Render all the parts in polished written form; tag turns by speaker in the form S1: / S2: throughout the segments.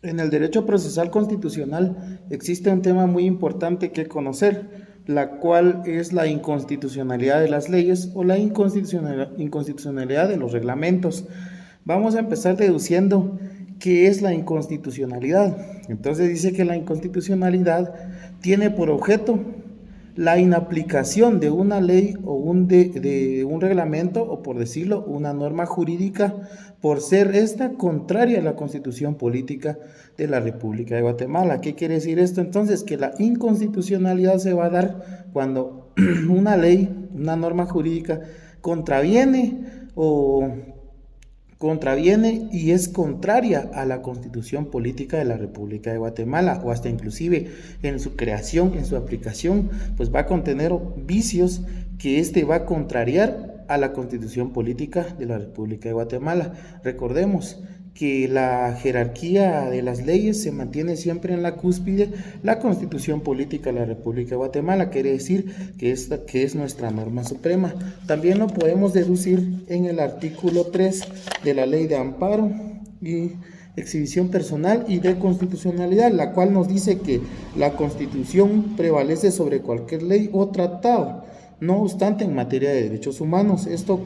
S1: En el derecho procesal constitucional existe un tema muy importante que conocer, la cual es la inconstitucionalidad de las leyes o la inconstitucionalidad de los reglamentos. Vamos a empezar deduciendo qué es la inconstitucionalidad. Entonces dice que la inconstitucionalidad tiene por objeto la inaplicación de una ley o de un reglamento, o por decirlo, una norma jurídica, por ser esta contraria a la Constitución política de la República de Guatemala. ¿Qué quiere decir esto? Entonces, que la inconstitucionalidad se va a dar cuando una ley, una norma jurídica contraviene y es contraria a la Constitución política de la República de Guatemala, o hasta inclusive en su creación, en su aplicación, pues va a contener vicios que va a contrariar a la Constitución política de la República de Guatemala. Recordemos que la jerarquía de las leyes se mantiene siempre en la cúspide, la Constitución política de la República de Guatemala, quiere decir que esta que es nuestra norma suprema. También lo podemos deducir en el artículo 3 de la Ley de Amparo y Exhibición Personal y de Constitucionalidad, la cual nos dice que la Constitución prevalece sobre cualquier ley o tratado, no obstante en materia de derechos humanos. Esto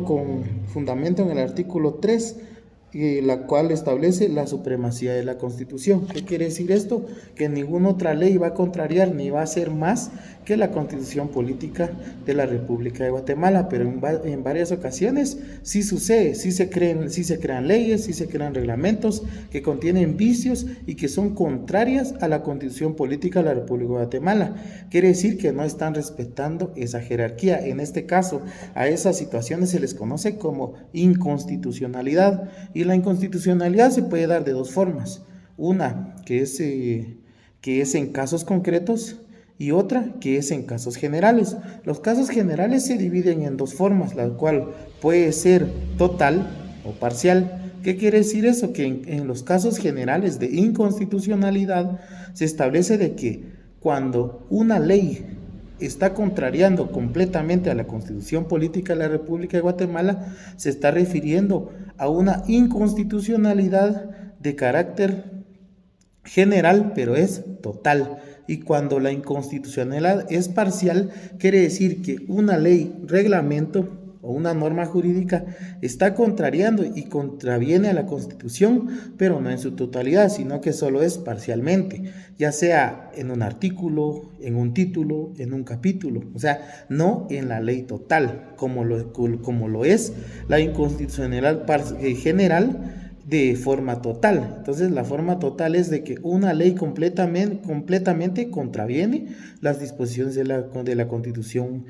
S1: con fundamento en el artículo 3, la cual establece la supremacía de la Constitución. ¿Qué quiere decir esto? Que ninguna otra ley va a contrariar ni va a ser más que la Constitución política de la República de Guatemala, pero en varias ocasiones sí sucede, sí se crean leyes, sí se crean reglamentos que contienen vicios y que son contrarias a la Constitución política de la República de Guatemala. Quiere decir que no están respetando esa jerarquía. En este caso, a esas situaciones se les conoce como inconstitucionalidad, y la inconstitucionalidad se puede dar de dos formas: una que es en casos concretos, y otra que es en casos generales. Los casos generales se dividen en dos formas, la cual puede ser total o parcial. ¿Qué quiere decir eso? Que en los casos generales de inconstitucionalidad se establece de que cuando una ley está contrariando completamente a la Constitución política de la República de Guatemala, se está refiriendo a una inconstitucionalidad de carácter general, pero es total. Y cuando la inconstitucionalidad es parcial, quiere decir que una ley, reglamento o una norma jurídica está contrariando y contraviene a la Constitución, pero no en su totalidad, sino que solo es parcialmente, ya sea en un artículo, en un título, en un capítulo, o sea, no en la ley total, como lo es la inconstitucionalidad general de forma total. Entonces, la forma total es de que una ley completamente contraviene las disposiciones de la Constitución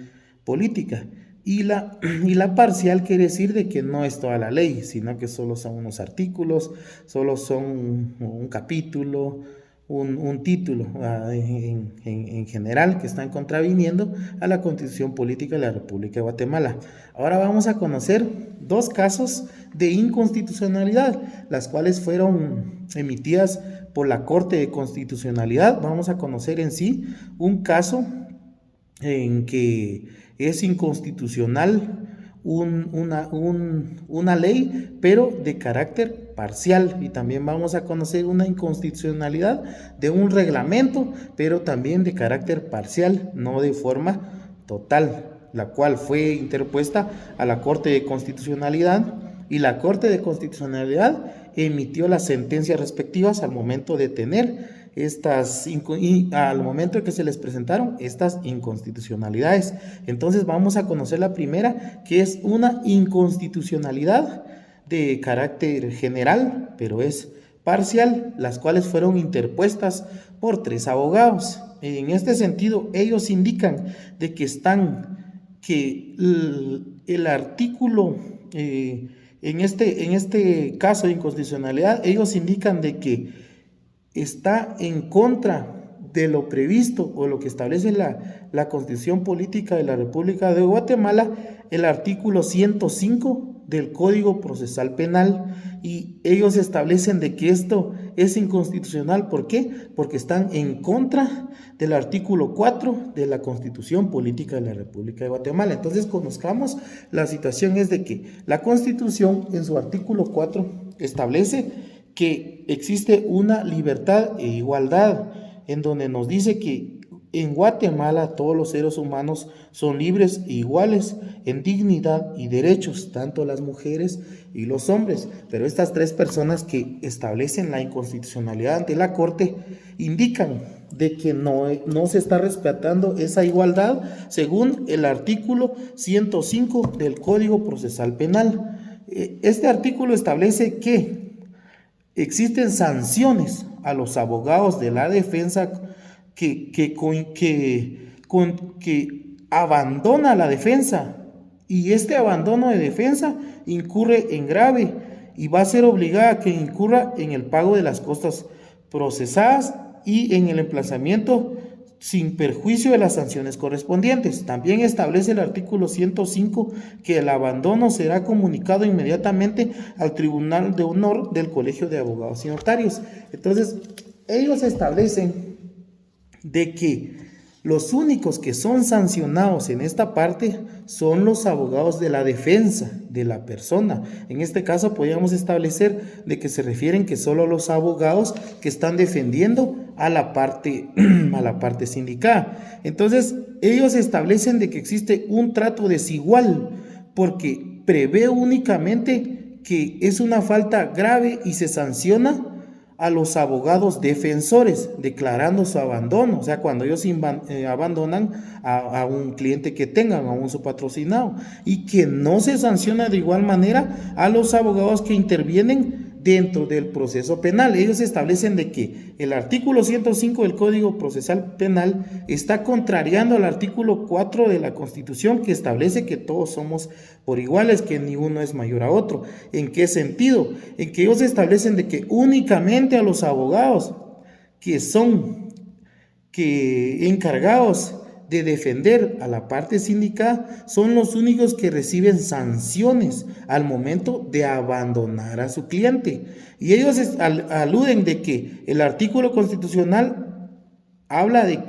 S1: política. Y la parcial quiere decir de que no es toda la ley, sino que solo son unos artículos, solo son un capítulo, un título en general, que están contraviniendo a la Constitución política de la República de Guatemala. Ahora vamos a conocer dos casos de inconstitucionalidad, las cuales fueron emitidas por la Corte de Constitucionalidad. Vamos a conocer en sí un caso en que es inconstitucional una ley, pero de carácter parcial, y también vamos a conocer una inconstitucionalidad de un reglamento, pero también de carácter parcial, no de forma total, la cual fue interpuesta a la Corte de Constitucionalidad, y la Corte de Constitucionalidad emitió las sentencias respectivas al momento de tener al momento que se les presentaron estas inconstitucionalidades. Entonces vamos a conocer la primera, que es una inconstitucionalidad de carácter general, pero es parcial, las cuales fueron interpuestas por 3 abogados. En este sentido, ellos indican de que el artículo, en este caso de inconstitucionalidad, ellos indican de que está en contra de lo previsto o lo que establece la Constitución política de la República de Guatemala, el artículo 105 del Código Procesal Penal, y ellos establecen de que esto es inconstitucional. ¿Por qué? Porque están en contra del artículo 4 de la Constitución política de la República de Guatemala. Entonces, conozcamos la situación. Es de que la Constitución en su artículo 4 establece que existe una libertad e igualdad, en donde nos dice que en Guatemala todos los seres humanos son libres e iguales en dignidad y derechos, tanto las mujeres y los hombres. Pero estas tres personas que establecen la inconstitucionalidad ante la Corte indican de que no se está respetando esa igualdad según el artículo 105 del Código Procesal Penal. Este artículo establece que existen sanciones a los abogados de la defensa que abandona la defensa, y este abandono de defensa incurre en grave y va a ser obligada a que incurra en el pago de las costas procesadas y en el emplazamiento sin perjuicio de las sanciones correspondientes. También establece el artículo 105 que el abandono será comunicado inmediatamente al Tribunal de Honor del Colegio de Abogados y Notarios. Entonces, ellos establecen de que los únicos que son sancionados en esta parte son los abogados de la defensa de la persona. En este caso podríamos establecer de que se refieren que solo los abogados que están defendiendo a la parte sindicada. Entonces, ellos establecen de que existe un trato desigual porque prevé únicamente que es una falta grave y se sanciona a los abogados defensores, declarando su abandono. O sea, cuando ellos abandonan a un cliente que tengan, a un su patrocinado, y que no se sanciona de igual manera a los abogados que intervienen dentro del proceso penal. Ellos establecen de que el artículo 105 del Código Procesal Penal está contrariando al artículo 4 de la Constitución, que establece que todos somos por iguales, que ni uno es mayor a otro. ¿En qué sentido? En que ellos establecen de que únicamente a los abogados que son encargados de defender a la parte sindical son los únicos que reciben sanciones al momento de abandonar a su cliente. Y ellos aluden de que el artículo constitucional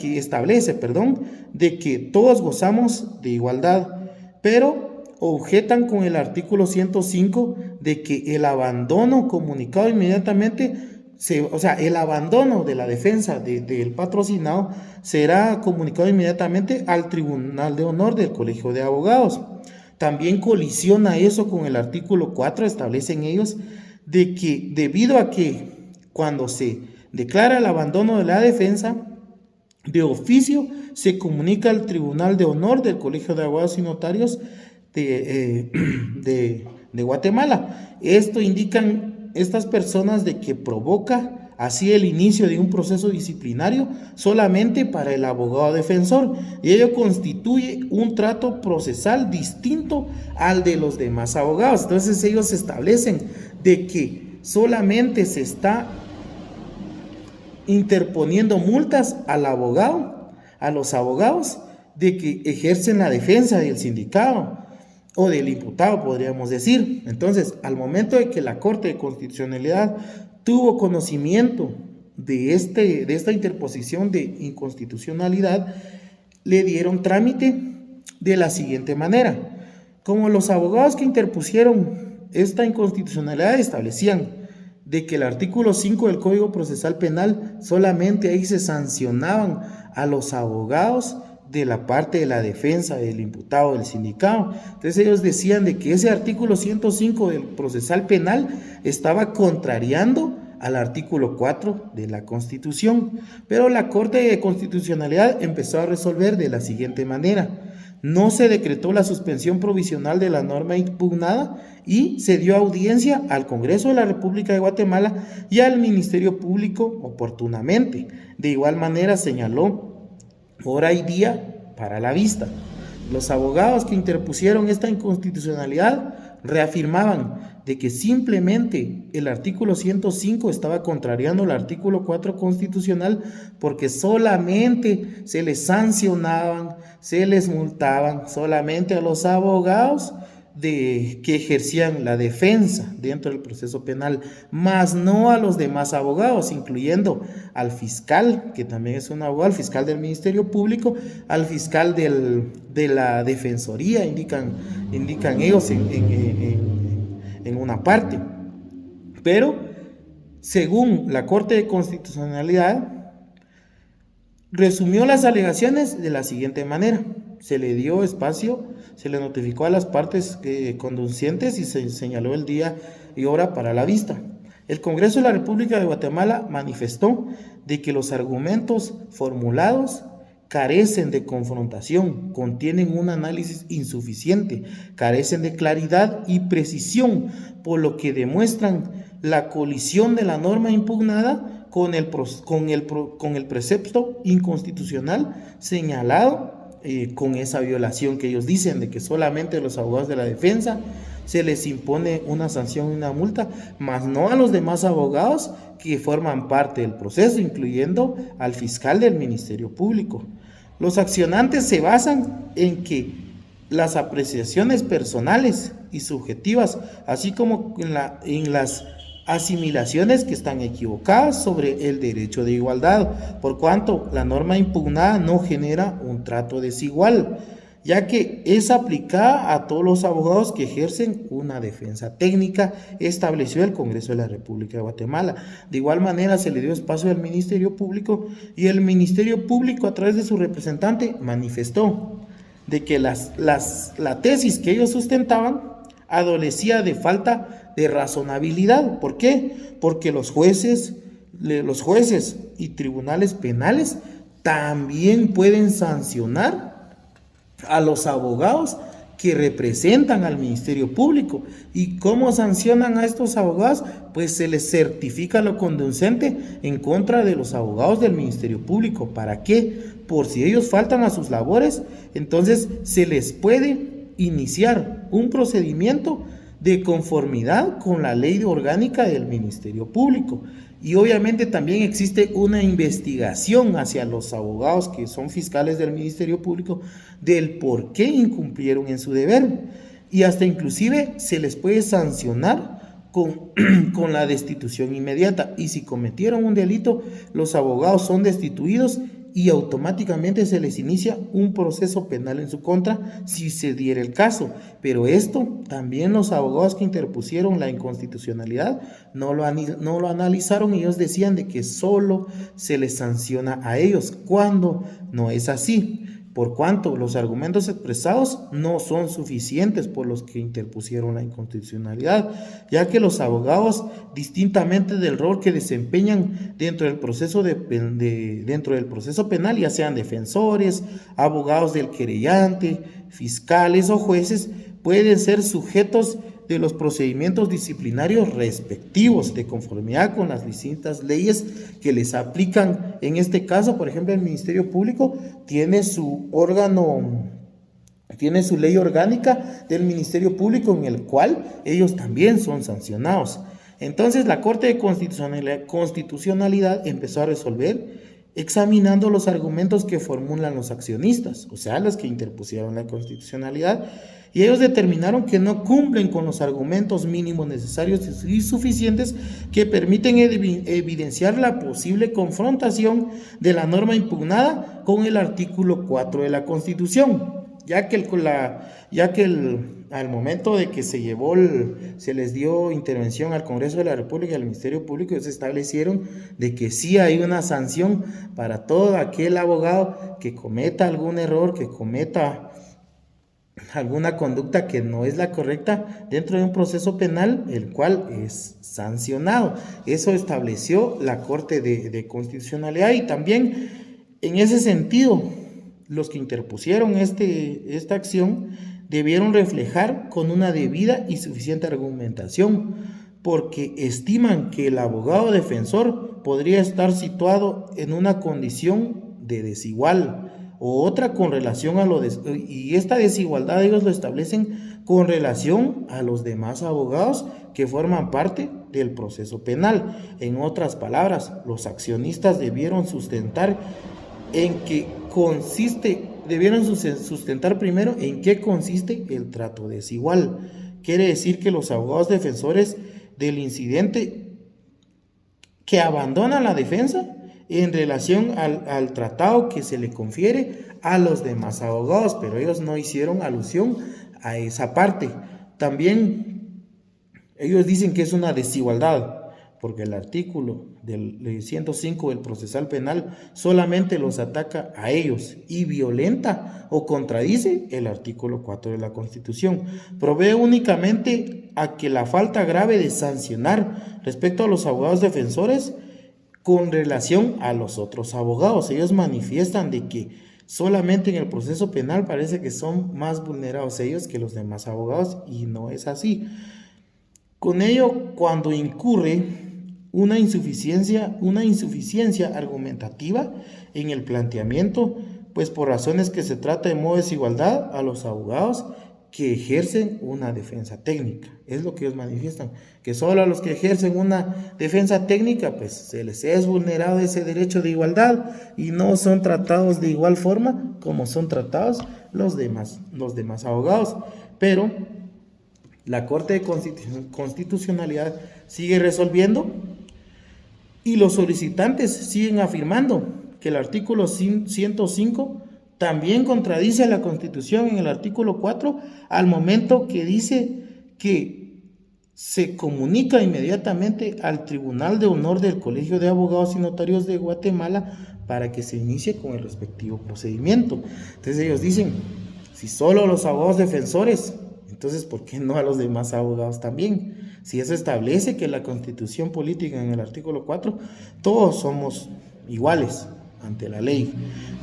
S1: establece de que todos gozamos de igualdad, pero objetan con el artículo 105 de que el abandono comunicado inmediatamente, el abandono de la defensa del patrocinado será comunicado inmediatamente al Tribunal de Honor del Colegio de Abogados. También colisiona eso con el artículo 4, establecen ellos de que debido a que cuando se declara el abandono de la defensa, de oficio se comunica al Tribunal de Honor del Colegio de Abogados y Notarios de Guatemala. Esto indican estas personas de que provoca así el inicio de un proceso disciplinario solamente para el abogado defensor, y ello constituye un trato procesal distinto al de los demás abogados. Entonces ellos establecen de que solamente se está interponiendo multas al abogado, a los abogados de que ejercen la defensa del sindicado o del imputado, podríamos decir. Entonces, al momento de que la Corte de Constitucionalidad tuvo conocimiento de esta interposición de inconstitucionalidad, le dieron trámite de la siguiente manera. Como los abogados que interpusieron esta inconstitucionalidad establecían de que el artículo 5 del Código Procesal Penal solamente ahí se sancionaban a los abogados de la parte de la defensa del imputado, del sindicado. Entonces ellos decían de que ese artículo 105 del procesal penal estaba contrariando al artículo 4 de la Constitución, pero la Corte de Constitucionalidad empezó a resolver de la siguiente manera. No se decretó la suspensión provisional de la norma impugnada y se dio audiencia al Congreso de la República de Guatemala y al Ministerio Público oportunamente. De igual manera señaló hora y día para la vista. Los abogados que interpusieron esta inconstitucionalidad reafirmaban de que simplemente el artículo 105 estaba contrariando el artículo 4 constitucional porque solamente se les sancionaban, se les multaban solamente a los abogados que ejercían la defensa dentro del proceso penal, más no a los demás abogados, incluyendo al fiscal, que también es un abogado, al fiscal del Ministerio Público, al fiscal de la Defensoría, indican ellos en una parte. Pero según la Corte de Constitucionalidad, resumió las alegaciones de la siguiente manera: se le dio espacio, se le notificó a las partes conducientes y se señaló el día y hora para la vista. El Congreso de la República de Guatemala manifestó de que los argumentos formulados carecen de confrontación, contienen un análisis insuficiente, carecen de claridad y precisión, por lo que demuestran la colisión de la norma impugnada con el precepto inconstitucional señalado, con esa violación que ellos dicen de que solamente a los abogados de la defensa se les impone una sanción y una multa, más no a los demás abogados que forman parte del proceso, incluyendo al fiscal del Ministerio Público. Los accionantes se basan en que las apreciaciones personales y subjetivas, así como en las asimilaciones que están equivocadas sobre el derecho de igualdad, por cuanto la norma impugnada no genera un trato desigual, ya que es aplicada a todos los abogados que ejercen una defensa técnica, estableció el Congreso de la República de Guatemala. De igual manera se le dio espacio al Ministerio Público, y el Ministerio Público, a través de su representante, manifestó de que la tesis que ellos sustentaban adolecía de falta de razonabilidad. ¿Por qué? Porque los jueces y tribunales penales también pueden sancionar a los abogados que representan al Ministerio Público. ¿Y cómo sancionan a estos abogados? Pues se les certifica lo conducente en contra de los abogados del Ministerio Público. ¿Para qué? Por si ellos faltan a sus labores, entonces se les puede iniciar un procedimiento de conformidad con la ley orgánica del Ministerio Público. Y obviamente también existe una investigación hacia los abogados que son fiscales del Ministerio Público del por qué incumplieron en su deber, y hasta inclusive se les puede sancionar con la destitución inmediata. Y si cometieron un delito, los abogados son destituidos y automáticamente se les inicia un proceso penal en su contra si se diera el caso. Pero esto también los abogados que interpusieron la inconstitucionalidad no lo analizaron, y ellos decían de que solo se les sanciona a ellos, cuando no es así, por cuanto los argumentos expresados no son suficientes por los que interpusieron la inconstitucionalidad, ya que los abogados, distintamente del rol que desempeñan dentro del proceso penal, ya sean defensores, abogados del querellante, fiscales o jueces, pueden ser sujetos de los procedimientos disciplinarios respectivos de conformidad con las distintas leyes que les aplican. En este caso, por ejemplo, el Ministerio Público tiene su ley orgánica del Ministerio Público, en el cual ellos también son sancionados. Entonces la Corte de Constitucionalidad empezó a resolver examinando los argumentos que formulan los accionistas, o sea, los que interpusieron la inconstitucionalidad, y ellos determinaron que no cumplen con los argumentos mínimos necesarios y suficientes que permiten evidenciar la posible confrontación de la norma impugnada con el artículo 4 de la Constitución, ya que al momento de que se les dio intervención al Congreso de la República y al Ministerio Público, ellos establecieron de que sí hay una sanción para todo aquel abogado que cometa algún error, que cometa alguna conducta que no es la correcta dentro de un proceso penal, el cual es sancionado. Eso estableció la Corte de Constitucionalidad, y también en ese sentido los que interpusieron esta acción debieron reflejar con una debida y suficiente argumentación, porque estiman que el abogado defensor podría estar situado en una condición de desigual o otra con relación y esta desigualdad ellos lo establecen con relación a los demás abogados que forman parte del proceso penal. En otras palabras, los accionistas debieron sustentar primero en qué consiste el trato desigual. Quiere decir que los abogados defensores del incidente que abandonan la defensa en relación al tratado que se le confiere a los demás abogados, pero ellos no hicieron alusión a esa parte. También ellos dicen que es una desigualdad, porque el artículo del 105 del procesal penal solamente los ataca a ellos y violenta o contradice el artículo 4 de la Constitución. Provee únicamente a que la falta grave de sancionar respecto a los abogados defensores con relación a los otros abogados. Ellos manifiestan de que solamente en el proceso penal parece que son más vulnerados ellos que los demás abogados, y no es así. Con ello, cuando incurre una insuficiencia argumentativa en el planteamiento, pues por razones que se trata de modo de desigualdad a los abogados que ejercen una defensa técnica. Es lo que ellos manifiestan, que solo a los que ejercen una defensa técnica, pues se les es vulnerado ese derecho de igualdad y no son tratados de igual forma como son tratados los demás abogados. Pero la Corte de Constitucionalidad sigue resolviendo y los solicitantes siguen afirmando que el artículo 105 también contradice a la Constitución en el artículo 4 al momento que dice que se comunica inmediatamente al Tribunal de Honor del Colegio de Abogados y Notarios de Guatemala para que se inicie con el respectivo procedimiento. Entonces ellos dicen, si solo los abogados defensores, entonces ¿por qué no a los demás abogados también? Si eso establece que la Constitución política en el artículo 4, todos somos iguales ante la ley.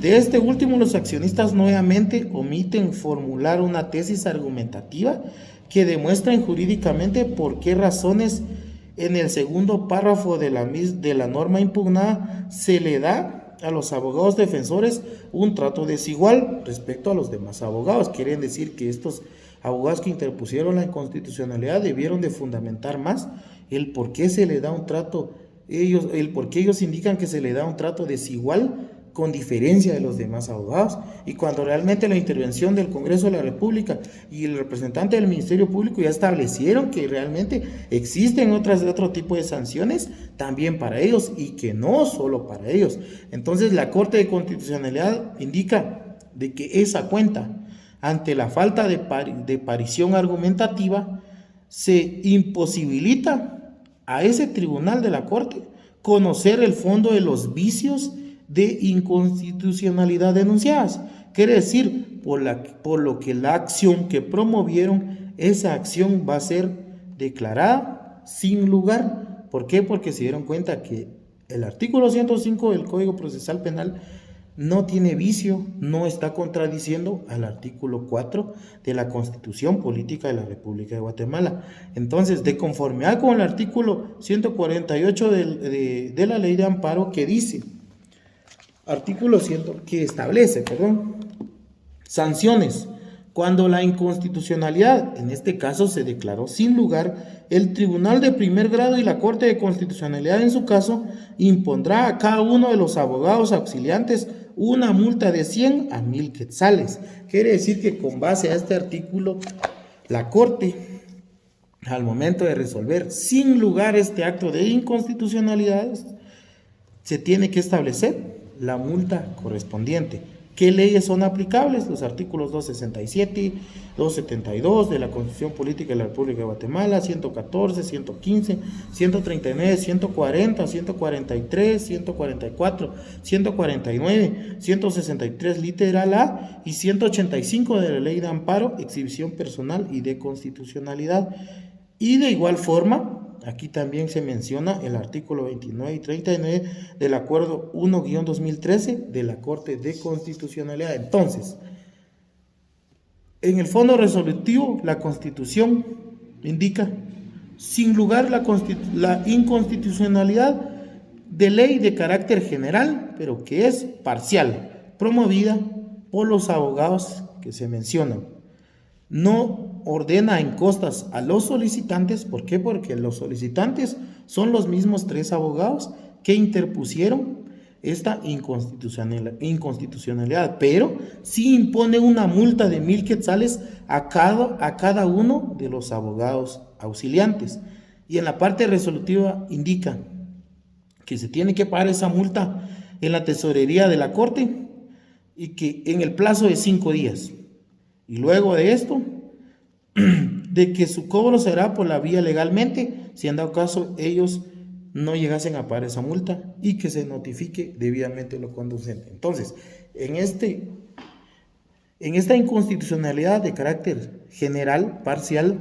S1: De este último, los accionistas nuevamente omiten formular una tesis argumentativa que demuestren jurídicamente por qué razones en el segundo párrafo de la norma impugnada se le da a los abogados defensores un trato desigual respecto a los demás abogados. Quieren decir que estos abogados que interpusieron la inconstitucionalidad debieron de fundamentar más el por qué se le da un trato, el por qué ellos indican que se le da un trato desigual con diferencia de los demás abogados, y cuando realmente la intervención del Congreso de la República y el representante del Ministerio Público ya establecieron que realmente existen otro tipo de sanciones también para ellos y que no solo para ellos. Entonces la Corte de Constitucionalidad indica de que esa cuenta, ante la falta de parición argumentativa, se imposibilita a ese tribunal de la Corte conocer el fondo de los vicios de inconstitucionalidad denunciadas. Quiere decir, por lo que la acción que promovieron, esa acción va a ser declarada sin lugar. ¿Por qué? Porque se dieron cuenta que el artículo 105 del Código Procesal Penal no tiene vicio, no está contradiciendo al artículo 4 de la Constitución Política de la República de Guatemala. Entonces, de conformidad con el artículo 148 de la Ley de Amparo, que dice, que establece, sanciones. Cuando la inconstitucionalidad, en este caso, se declaró sin lugar, el Tribunal de Primer Grado y la Corte de Constitucionalidad, en su caso, impondrá a cada uno de los abogados auxiliantes una multa de 100 a 1000 quetzales. Quiere decir que con base a este artículo, la Corte, al momento de resolver sin lugar este acto de inconstitucionalidad, se tiene que establecer la multa correspondiente. ¿Qué leyes son aplicables? Los artículos 267, 272 de la Constitución Política de la República de Guatemala, 114, 115, 139, 140, 143, 144, 149, 163 literal A y 185 de la Ley de Amparo, Exhibición Personal y de Constitucionalidad. Y de igual forma, aquí también se menciona el artículo 29 y 39 del Acuerdo 1-2013 de la Corte de Constitucionalidad. Entonces, en el fondo resolutivo, la Constitución indica, sin lugar, la inconstitucionalidad de ley de carácter general, pero que es parcial, promovida por los abogados que se mencionan. No ordena en costas a los solicitantes. ¿Por qué? Porque los solicitantes son los mismos 3 abogados que interpusieron esta inconstitucionalidad, pero sí impone una multa de 1000 quetzales a cada uno de los abogados auxiliantes. Y en la parte resolutiva indica que se tiene que pagar esa multa en la tesorería de la Corte y que en el plazo de 5 días. Y luego de esto, de que su cobro será por la vía legalmente, si en dado caso ellos no llegasen a pagar esa multa y que se notifique debidamente lo conducente. Entonces, en esta inconstitucionalidad de carácter general, parcial,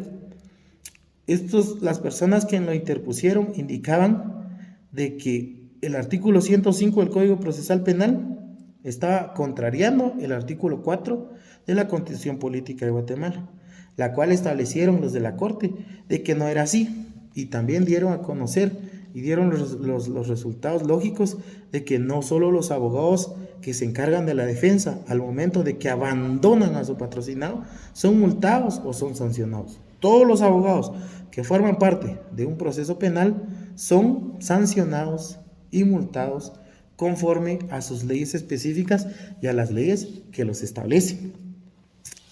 S1: las personas que lo interpusieron indicaban de que el artículo 105 del Código Procesal Penal estaba contrariando el artículo 4 de la Constitución Política de Guatemala, la cual establecieron los de la Corte de que no era así, y también dieron a conocer y dieron los resultados lógicos de que no solo los abogados que se encargan de la defensa al momento de que abandonan a su patrocinado son multados o son sancionados. Todos los abogados que forman parte de un proceso penal son sancionados y multados conforme a sus leyes específicas y a las leyes que los establecen.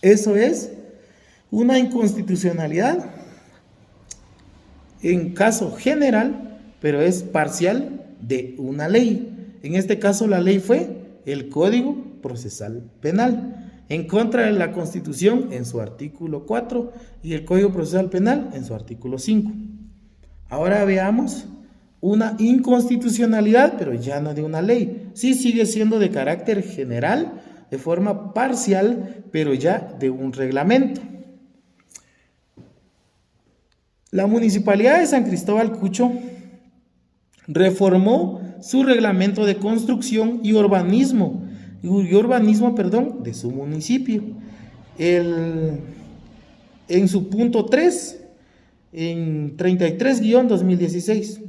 S1: Eso es una inconstitucionalidad en caso general, pero es parcial de una ley. En este caso la ley fue el Código Procesal Penal, en contra de la Constitución en su artículo 4 y el Código Procesal Penal en su artículo 5. Ahora veamos una inconstitucionalidad, pero ya no de una ley. Sí sigue siendo de carácter general, de forma parcial, pero ya de un reglamento. La Municipalidad de San Cristóbal Cucho reformó su reglamento de construcción y urbanismo, de su municipio. En su punto 3, en 33-2016.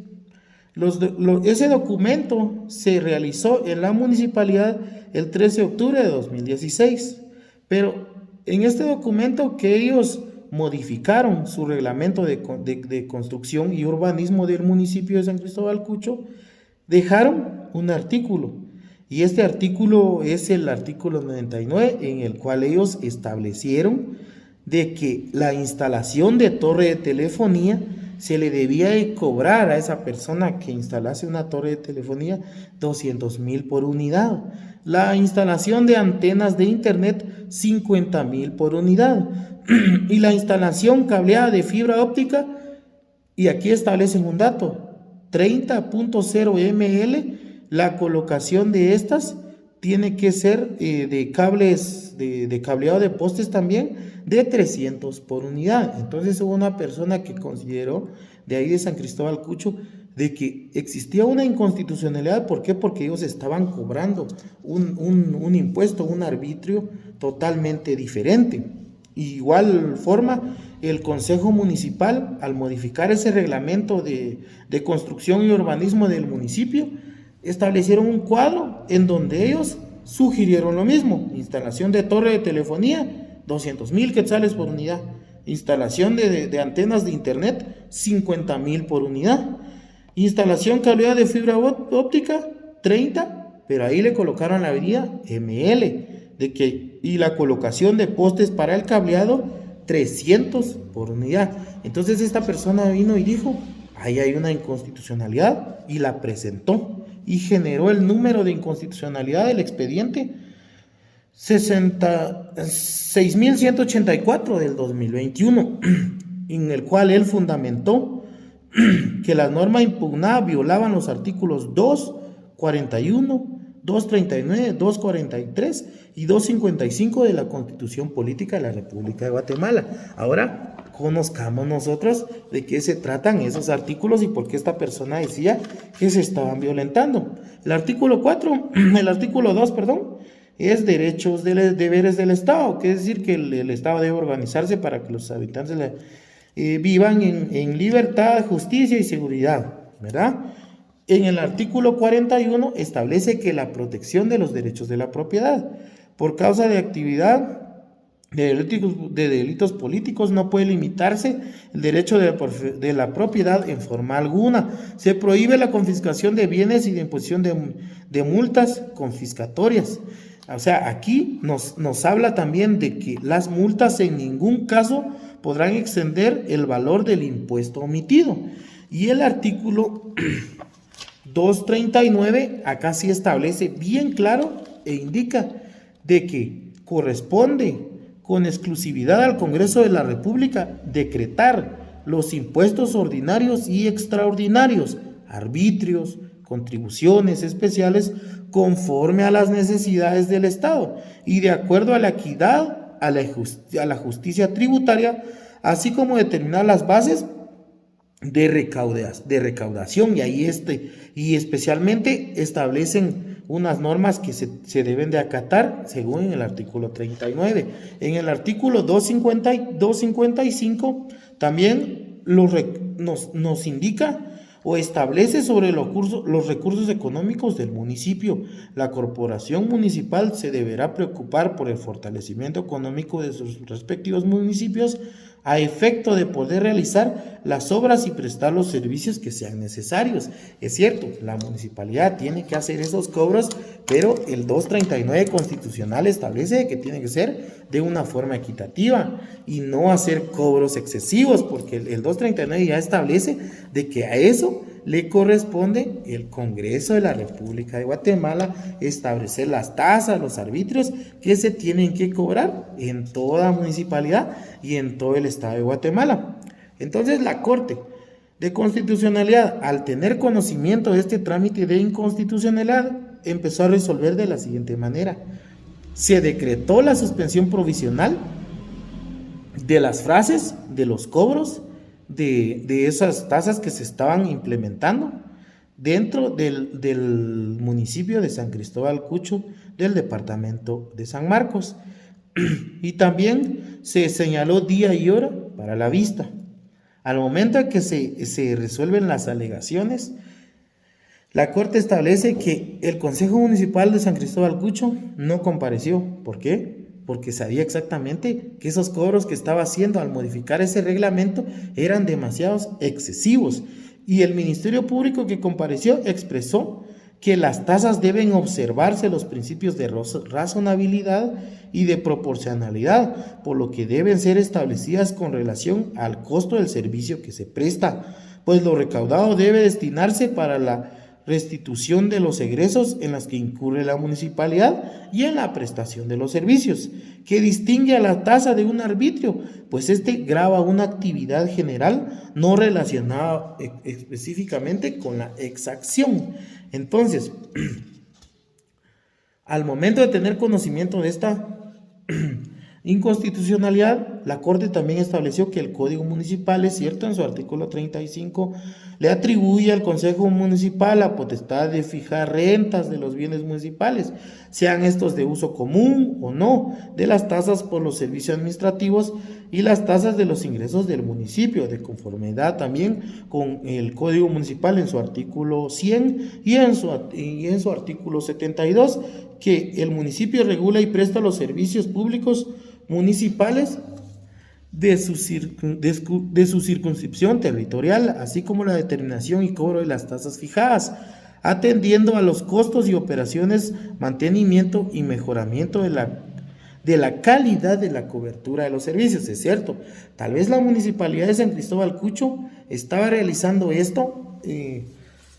S1: Ese documento se realizó en la municipalidad el 13 de octubre de 2016, pero en este documento que ellos modificaron su reglamento de construcción y urbanismo del municipio de San Cristóbal Cucho, dejaron un artículo, y este artículo es el artículo 99, en el cual ellos establecieron de que la instalación de torre de telefonía se le debía de cobrar a esa persona que instalase una torre de telefonía 200,000 por unidad. La instalación de antenas de internet 50,000 por unidad. Y la instalación cableada de fibra óptica, y aquí establecen un dato, 30.0 ml, la colocación de estas tiene que ser de cables, de cableado de postes también, de 300 por unidad. Entonces hubo una persona que consideró, de ahí de San Cristóbal Cucho, de que existía una inconstitucionalidad. ¿Por qué? Porque ellos estaban cobrando un impuesto, un arbitrio totalmente diferente. Igual forma, el Consejo Municipal, al modificar ese reglamento de construcción y urbanismo del municipio, establecieron un cuadro en donde ellos sugirieron lo mismo: instalación de torre de telefonía, 200,000 quetzales por unidad; instalación de antenas de internet, 50,000 por unidad; instalación cableada de fibra óptica, 30, pero ahí le colocaron la medida ML, y la colocación de postes para el cableado, 300 por unidad. Entonces esta persona vino y dijo: ahí hay una inconstitucionalidad, y la presentó, y generó el número de inconstitucionalidad del expediente 6.184 del 2021, en el cual él fundamentó que la norma impugnada violaban los artículos 2, 41, 239, 243 y 255 de la Constitución Política de la República de Guatemala. Ahora conozcamos nosotros de qué se tratan esos artículos y por qué esta persona decía que se estaban violentando. El artículo 2, es derechos, deberes del Estado, que es decir que el Estado debe organizarse para que los habitantes vivan en libertad, justicia y seguridad, ¿verdad? En el artículo 41 establece que la protección de los derechos de la propiedad por causa de actividad de delitos políticos no puede limitarse el derecho de la propiedad en forma alguna. Se prohíbe la confiscación de bienes y la imposición de multas confiscatorias. O sea, aquí nos habla también de que las multas en ningún caso podrán exceder el valor del impuesto omitido. Y el artículo 239 acá sí establece bien claro e indica de que corresponde con exclusividad al Congreso de la República decretar los impuestos ordinarios y extraordinarios arbitrios, contribuciones especiales conforme a las necesidades del Estado y de acuerdo a la equidad, a la justicia tributaria, así como determinar las bases de recaudación y especialmente establecen unas normas que se deben de acatar según el artículo 39. En el artículo 255 también nos indica o establece sobre los recursos económicos del municipio. La corporación municipal se deberá preocupar por el fortalecimiento económico de sus respectivos municipios a efecto de poder realizar las obras y prestar los servicios que sean necesarios. Es cierto, la municipalidad tiene que hacer esos cobros, pero el 239 constitucional establece que tiene que ser de una forma equitativa y no hacer cobros excesivos, porque el 239 ya establece de que a eso le corresponde el Congreso de la República de Guatemala establecer las tasas, los arbitrios que se tienen que cobrar en toda municipalidad y en todo el estado de Guatemala. Entonces la Corte de Constitucionalidad, al tener conocimiento de este trámite de inconstitucionalidad, empezó a resolver de la siguiente manera. Se decretó la suspensión provisional de las frases, de los cobros, de esas tasas que se estaban implementando dentro del municipio de San Cristóbal Cucho del departamento de San Marcos. Y también se señaló día y hora para la vista. Al momento en que se resuelven las alegaciones, la Corte establece que el Consejo Municipal de San Cristóbal Cucho no compareció. ¿Por qué? Porque sabía exactamente que esos cobros que estaba haciendo al modificar ese reglamento eran demasiados excesivos. Y el Ministerio Público que compareció expresó que las tasas deben observarse los principios de razonabilidad y de proporcionalidad, por lo que deben ser establecidas con relación al costo del servicio que se presta, pues lo recaudado debe destinarse para la restitución de los egresos en las que incurre la municipalidad y en la prestación de los servicios. ¿Qué distingue a la tasa de un arbitrio? Pues este grava una actividad general no relacionada específicamente con la exacción. Entonces, al momento de tener conocimiento de esta inconstitucionalidad, la Corte también estableció que el Código Municipal, es cierto, en su artículo 35, le atribuye al Consejo Municipal la potestad de fijar rentas de los bienes municipales, sean estos de uso común o no, de las tasas por los servicios administrativos y las tasas de los ingresos del municipio, de conformidad también con el Código Municipal en su artículo 100 y en su artículo 72, que el municipio regula y presta los servicios públicos municipales de su circunscripción territorial, así como la determinación y cobro de las tasas fijadas, atendiendo a los costos y operaciones, mantenimiento y mejoramiento de la calidad de la cobertura de los servicios. Es cierto, tal vez la municipalidad de San Cristóbal Cucho estaba realizando esto,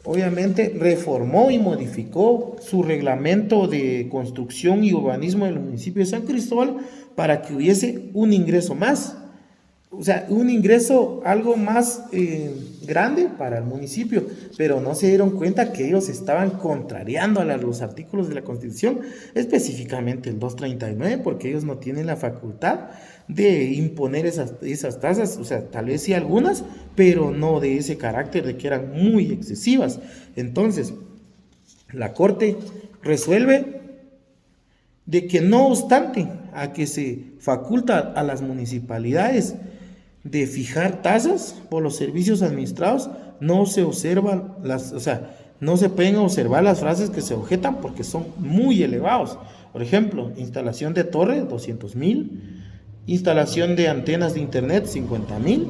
S1: obviamente reformó y modificó su reglamento de construcción y urbanismo del municipio de San Cristóbal para que hubiese un ingreso más, o sea, un ingreso algo más grande para el municipio, pero no se dieron cuenta que ellos estaban contrariando a los artículos de la Constitución, específicamente el 239, porque ellos no tienen la facultad de imponer esas tasas, o sea, tal vez sí algunas, pero no de ese carácter de que eran muy excesivas. Entonces, la Corte resuelve de que no obstante a que se faculta a las municipalidades de fijar tasas por los servicios administrados, no se observan no se pueden observar las frases que se objetan porque son muy elevados. Por ejemplo, instalación de torre, 200,000, instalación de antenas de internet, 50,000,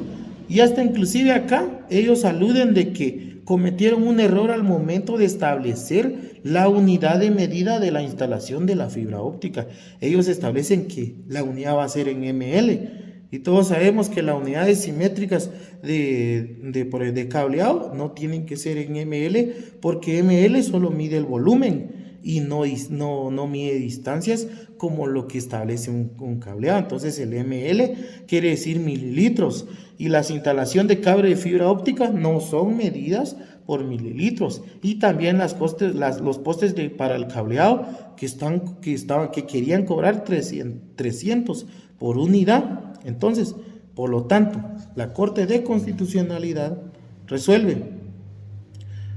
S1: y hasta inclusive acá ellos aluden de que cometieron un error al momento de establecer la unidad de medida de la instalación de la fibra óptica. Ellos establecen que la unidad va a ser en ml, y todos sabemos que las unidades simétricas de cableado no tienen que ser en ml, porque ml solo mide el volumen y no mide distancias como lo que establece un cableado. Entonces el ml quiere decir mililitros, y las instalaciones de cable de fibra óptica no son medidas por mililitros, y también los postes para el cableado que querían cobrar 300 por unidad. Entonces, por lo tanto, la Corte de Constitucionalidad resuelve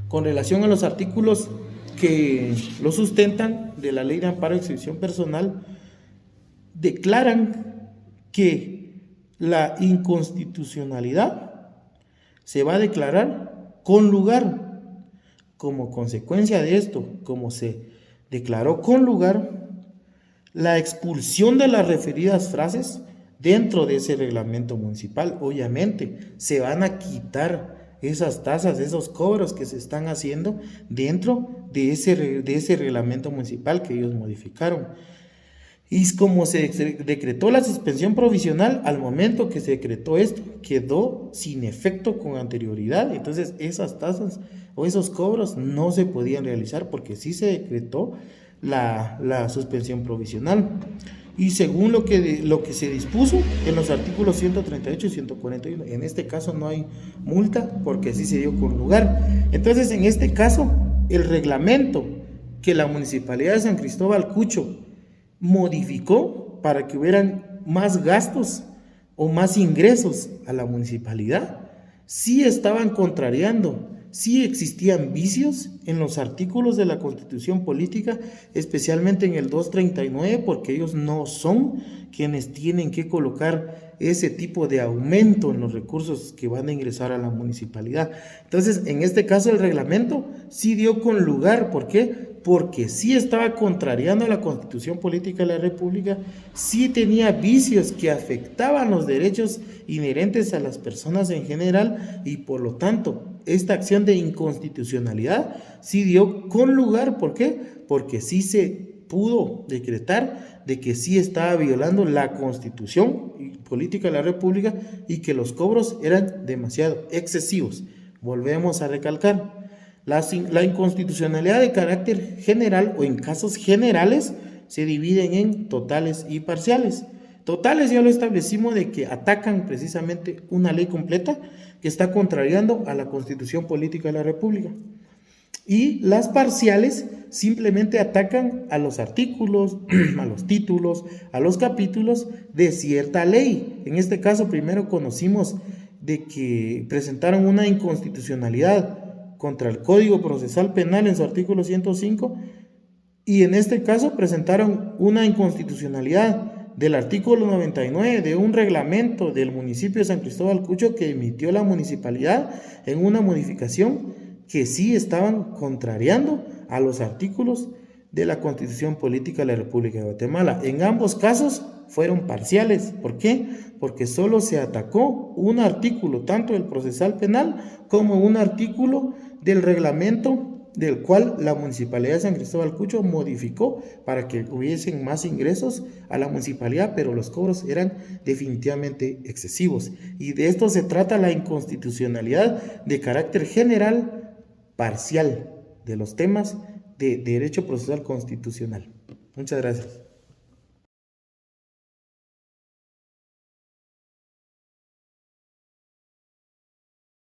S1: con relación a los artículos que lo sustentan de la Ley de Amparo y Exhibición Personal, declaran que la inconstitucionalidad se va a declarar con lugar. Como consecuencia de esto, como se declaró con lugar, la expulsión de las referidas frases dentro de ese reglamento municipal, obviamente, se van a quitar esas tasas, esos cobros que se están haciendo dentro de ese reglamento municipal que ellos modificaron. Y como se decretó la suspensión provisional, al momento que se decretó esto, quedó sin efecto con anterioridad. Entonces esas tasas o esos cobros no se podían realizar porque sí se decretó la suspensión provisional. Y según lo que se dispuso en los artículos 138 y 141, en este caso no hay multa porque sí se dio con lugar. Entonces, en este caso, el reglamento que la Municipalidad de San Cristóbal Cucho modificó para que hubieran más gastos o más ingresos a la municipalidad, sí estaban contrariando, sí existían vicios en los artículos de la Constitución Política, especialmente en el 239, porque ellos no son quienes tienen que colocar ese tipo de aumento en los recursos que van a ingresar a la municipalidad. Entonces, en este caso el reglamento sí dio con lugar. ¿Por qué? Porque sí estaba contrariando a la Constitución Política de la República, sí tenía vicios que afectaban los derechos inherentes a las personas en general, y por lo tanto esta acción de inconstitucionalidad sí dio con lugar. ¿Por qué? Porque sí se pudo decretar de que sí estaba violando la Constitución Política de la República y que los cobros eran demasiado excesivos. Volvemos a recalcar, la inconstitucionalidad de carácter general o en casos generales se dividen en totales y parciales. Totales ya lo establecimos de que atacan precisamente una ley completa que está contrariando a la Constitución Política de la República. Y las parciales simplemente atacan a los artículos, a los títulos, a los capítulos de cierta ley. En este caso, primero conocimos de que presentaron una inconstitucionalidad contra el Código Procesal Penal en su artículo 105, y en este caso presentaron una inconstitucionalidad del artículo 99 de un reglamento del municipio de San Cristóbal Cucho que emitió la municipalidad en una modificación que sí estaban contrariando a los artículos de la Constitución Política de la República de Guatemala. En ambos casos fueron parciales. ¿Por qué? Porque solo se atacó un artículo, tanto del procesal penal como un artículo del reglamento del cual la Municipalidad de San Cristóbal Cucho modificó para que hubiesen más ingresos a la municipalidad, pero los cobros eran definitivamente excesivos. Y de esto se trata la inconstitucionalidad de carácter general parcial de los temas de derecho procesal constitucional. Muchas gracias.